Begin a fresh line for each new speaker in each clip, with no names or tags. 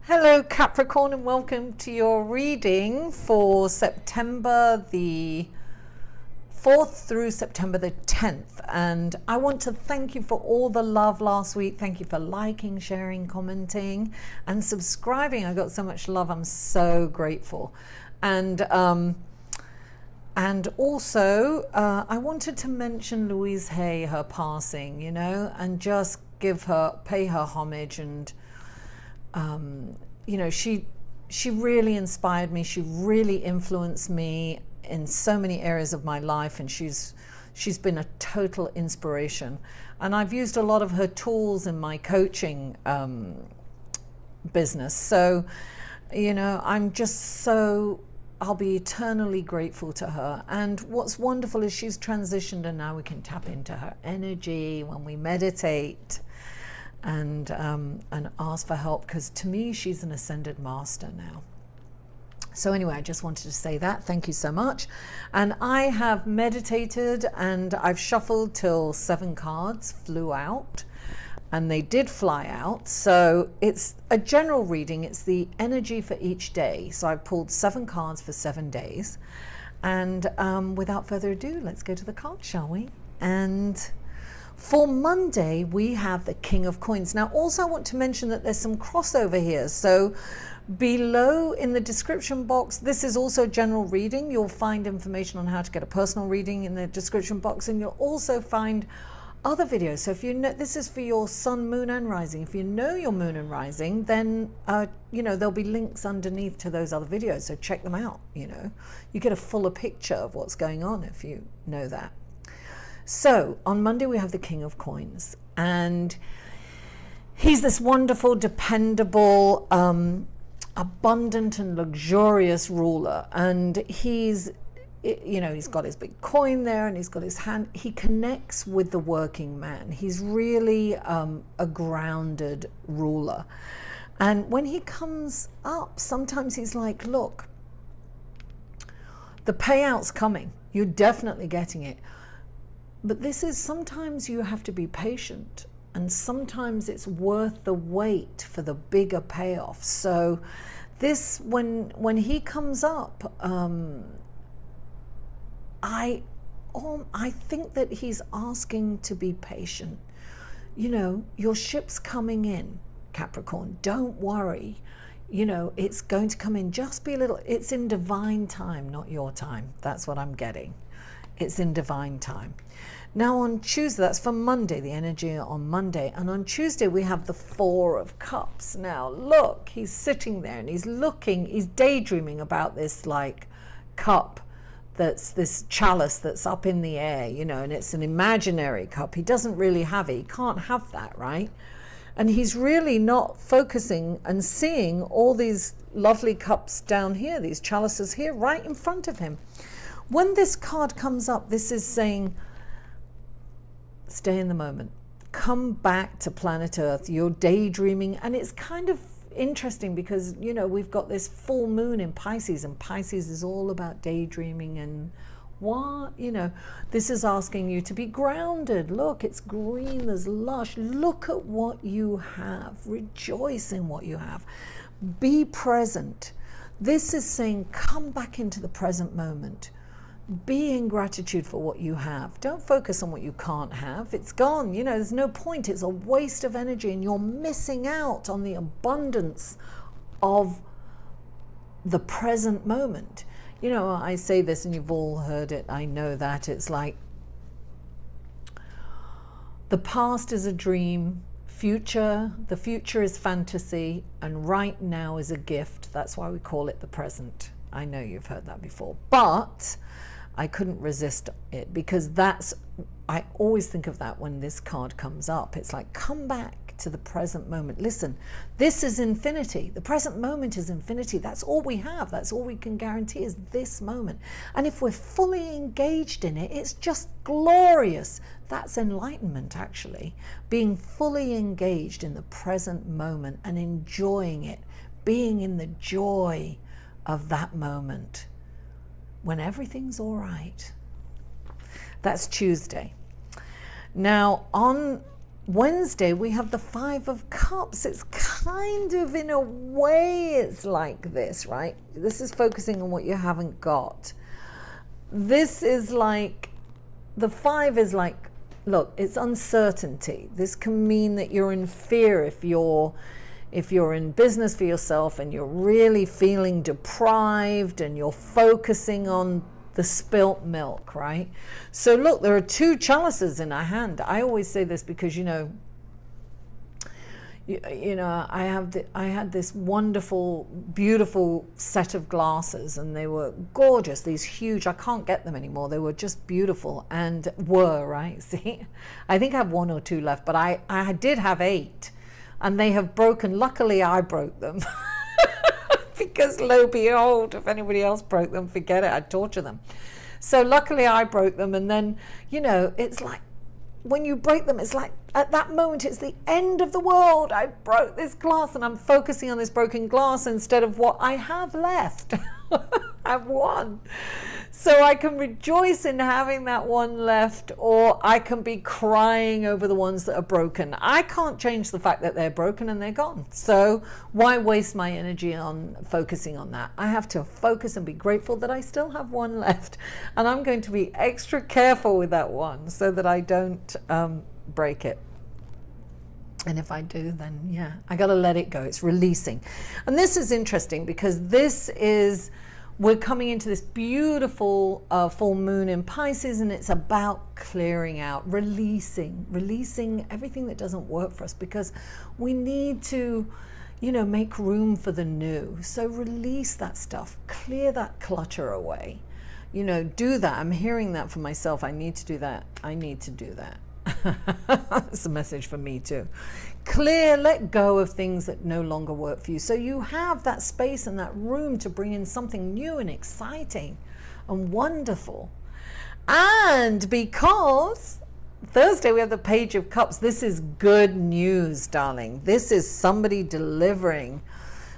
Hello Capricorn, and welcome to your reading for September the 4th through September the 10th. And I want to thank you for all the love last week. Thank you for liking, sharing, commenting and subscribing. I got so much love. I'm so grateful. And also I wanted to mention Louise Hay, her passing, you know, and just pay her homage. And you know, she really inspired me. She really influenced me in so many areas of my life, and she's been a total inspiration. And I've used a lot of her tools in my coaching business. So, you know, I'll be eternally grateful to her. And what's wonderful is she's transitioned, and now we can tap into her energy when we meditate and ask for help, because to me she's an ascended master now. So anyway, I just wanted to say that. Thank you so much. And I have meditated, and I've shuffled till 7 cards flew out, and they did fly out. So it's a general reading. It's the energy for each day. So I pulled 7 cards for 7 days. And without further ado, let's go to the cards, shall we? And for Monday, we have the King of Coins. Now, also I want to mention that there's some crossover here. So below in the description box, this is also a general reading. You'll find information on how to get a personal reading in the description box, and you'll also find other videos. So if you know, this is for your sun, moon and rising. If you know your moon and rising, then you know, there'll be links underneath to those other videos. So check them out. You know, you get a fuller picture of what's going on if you know that. So on Monday, we have the King of Coins, and he's this wonderful, dependable, abundant and luxurious ruler. And he's, you know, he's got his big coin there, and he's got his hand. He connects with the working man. He's really a grounded ruler. And when he comes up, sometimes he's like, look, the payout's coming. You're definitely getting it. But this is, sometimes you have to be patient, and sometimes it's worth the wait for the bigger payoff. So this, when he comes up, I think that he's asking to be patient. You know, your ship's coming in, Capricorn. Don't worry. You know, it's going to come in. Just be a little, it's in divine time, not your time. That's what I'm getting. It's in divine time. Now on Tuesday, that's for Monday, the energy on Monday. And on Tuesday, we have the 4 of Cups. Now, look, he's sitting there and he's looking, he's daydreaming about this like cup, that's this chalice that's up in the air, you know, and it's an imaginary cup. He doesn't really have it. He can't have that, right? And he's really not focusing and seeing all these lovely cups down here, these chalices here, right in front of him. When this card comes up, this is saying, stay in the moment. Come back to planet Earth. You're daydreaming. And it's kind of interesting because, you know, we've got this full moon in Pisces, and Pisces is all about daydreaming and what, you know, this is asking you to be grounded. Look, it's green, there's lush. Look at what you have. Rejoice in what you have. Be present. This is saying, come back into the present moment. Be in gratitude for what you have. Don't focus on what you can't have. It's gone. You know, there's no point. It's a waste of energy, and you're missing out on the abundance of the present moment. You know, I say this and you've all heard it. I know that. It's like the past is a dream, the future is fantasy, and right now is a gift. That's why we call it the present. I know you've heard that before, but I couldn't resist it, because I always think of that when this card comes up. It's like, come back back to the present moment. Listen, this is infinity. The present moment is infinity. That's all we have. That's all we can guarantee is this moment. And if we're fully engaged in it, it's just glorious. That's enlightenment, actually. Being fully engaged in the present moment and enjoying it, being in the joy of that moment when everything's all right. That's Tuesday. Now, on Wednesday, we have the Five of Cups. It's kind of, in a way, it's like this, right? This is focusing on what you haven't got. This is like, the five is like, look, it's uncertainty. This can mean that you're in fear if you're in business for yourself and you're really feeling deprived and you're focusing on the spilt milk, right? So look, there are two chalices in our hand. I always say this because, I had this wonderful, beautiful set of glasses, and they were gorgeous, these huge, I can't get them anymore. They were just beautiful and right? See, I think I have one or two left, but I did have 8. And they have broken. Luckily, I broke them. Because lo behold, if anybody else broke them, forget it, I'd torture them. So luckily, I broke them. And then, it's like, when you break them, it's like, at that moment, it's the end of the world. I broke this glass, and I'm focusing on this broken glass instead of what I have left. I have one. So I can rejoice in having that one left, or I can be crying over the ones that are broken. I can't change the fact that they're broken and they're gone. So why waste my energy on focusing on that? I have to focus and be grateful that I still have one left. And I'm going to be extra careful with that one so that I don't break it. And if I do, then I got to let it go. It's releasing. And this is interesting because we're coming into this beautiful full moon in Pisces, and it's about clearing out, releasing everything that doesn't work for us, because we need to, make room for the new. So release that stuff, clear that clutter away, do that. I'm hearing that for myself. I need to do that. It's a message for me too. Let go of things that no longer work for you. So you have that space and that room to bring in something new and exciting and wonderful. And because Thursday we have the Page of Cups, this is good news, darling. This is somebody delivering.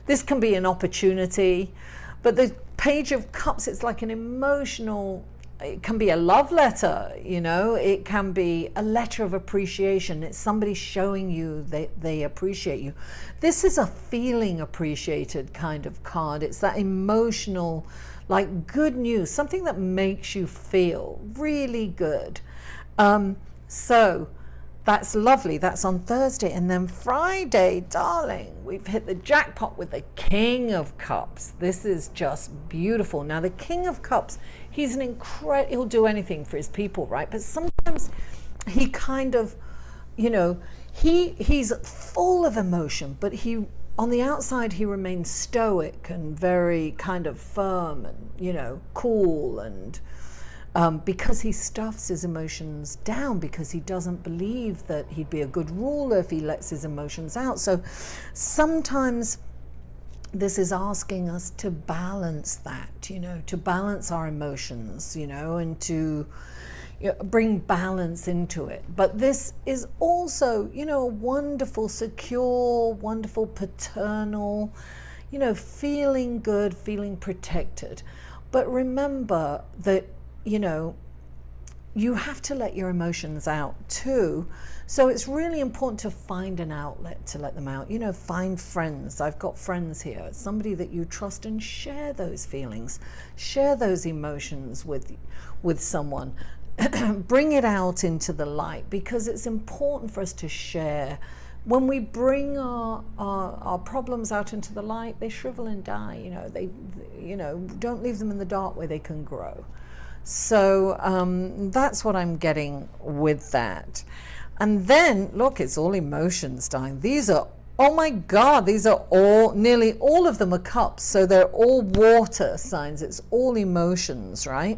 This can be an opportunity, but the Page of Cups, it's like an emotional, it can be a love letter, it can be a letter of appreciation. It's somebody showing you they appreciate you. This is a feeling appreciated kind of card. It's that emotional, like good news, something that makes you feel really good. So that's lovely. That's on Thursday. And then Friday, darling, we've hit the jackpot with the King of Cups. This is just beautiful. Now, the King of Cups, he's he'll do anything for his people, right? But sometimes he kind of, he's full of emotion, but on the outside, he remains stoic and very kind of firm and, cool, and because he stuffs his emotions down, because he doesn't believe that he'd be a good ruler if he lets his emotions out. So sometimes this is asking us to balance that, to balance our emotions, and to bring balance into it. But this is also, a wonderful, secure, wonderful, paternal, feeling good, feeling protected. But remember that, you have to let your emotions out too. So it's really important to find an outlet to let them out. Find friends. I've got friends here, somebody that you trust, and share those feelings, share those emotions with someone. Bring it out into the light, because it's important for us to share. When we bring our problems out into the light, they shrivel and die. Don't leave them in the dark where they can grow. So that's what I'm getting with that. And then, look, it's all emotions, darling. These are, oh my God, nearly all of them are cups. So they're all water signs. It's all emotions, right?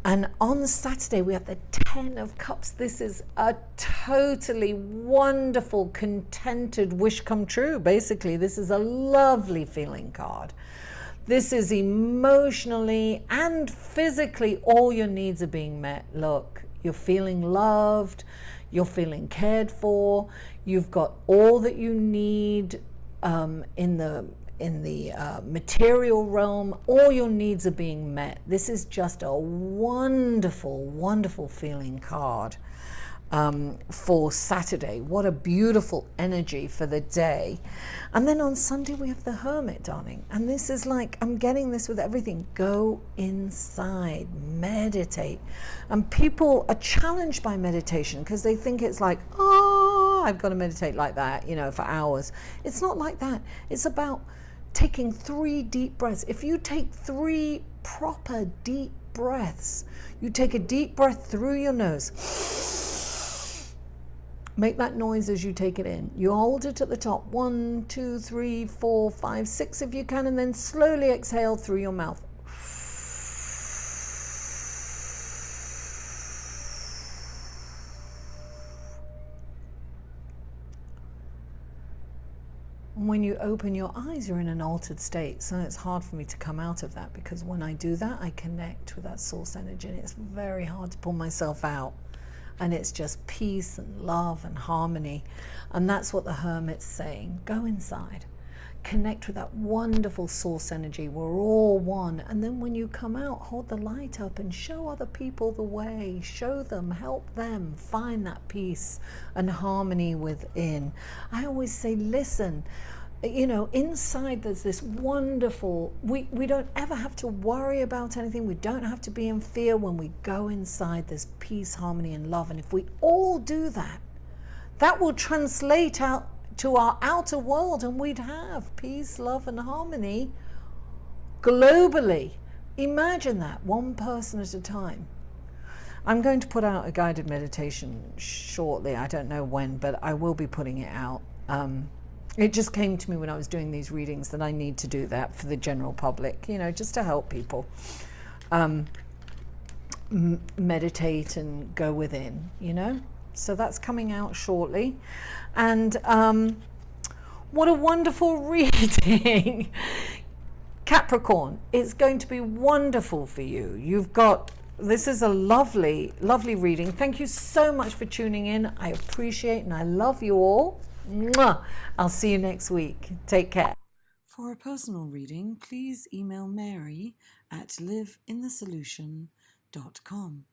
And on Saturday, we have the 10 of Cups. This is a totally wonderful, contented wish come true. Basically, this is a lovely feeling card. This is emotionally and physically, all your needs are being met. Look, you're feeling loved, you're feeling cared for, you've got all that you need in the material realm. All your needs are being met. This is just a wonderful, wonderful feeling card for Saturday. What a beautiful energy for the day. And then on Sunday we have the Hermit, darling. And this is like, I'm getting this with everything. Go inside, meditate. And people are challenged by meditation because they think it's like, oh, I've got to meditate like that, you know, for hours. It's not like that. It's about taking 3 deep breaths. If you take 3 proper deep breaths, you take a deep breath through your nose. Make that noise as you take it in. You hold it at the top, 1, 2, 3, 4, 5, 6 if you can, and then slowly exhale through your mouth. When you open your eyes, you're in an altered state. So it's hard for me to come out of that, because when I do that, I connect with that source energy, and it's very hard to pull myself out. And it's just peace and love and harmony. And that's what the Hermit's saying. Go inside. Connect with that wonderful source energy. We're all one. And then when you come out, hold the light up and show other people the way. Show them, help them find that peace and harmony within. I always say, listen, you know, inside there's this wonderful, we don't ever have to worry about anything. We don't have to be in fear. When we go inside, there's peace, harmony, and love. And if we all do that, that will translate out to our outer world, and we'd have peace, love, and harmony globally. Imagine that, one person at a time. I'm going to put out a guided meditation shortly. I don't know when, but I will be putting it out. It just came to me when I was doing these readings that I need to do that for the general public, you know, just to help people meditate and go within, you know. So that's coming out shortly. And what a wonderful reading. Capricorn, it's going to be wonderful for you. You've got, this is a lovely, lovely reading. Thank you so much for tuning in. I appreciate and I love you all. Mwah. I'll see you next week. Take care. For a personal reading, please email Mary at liveinthesolution.com.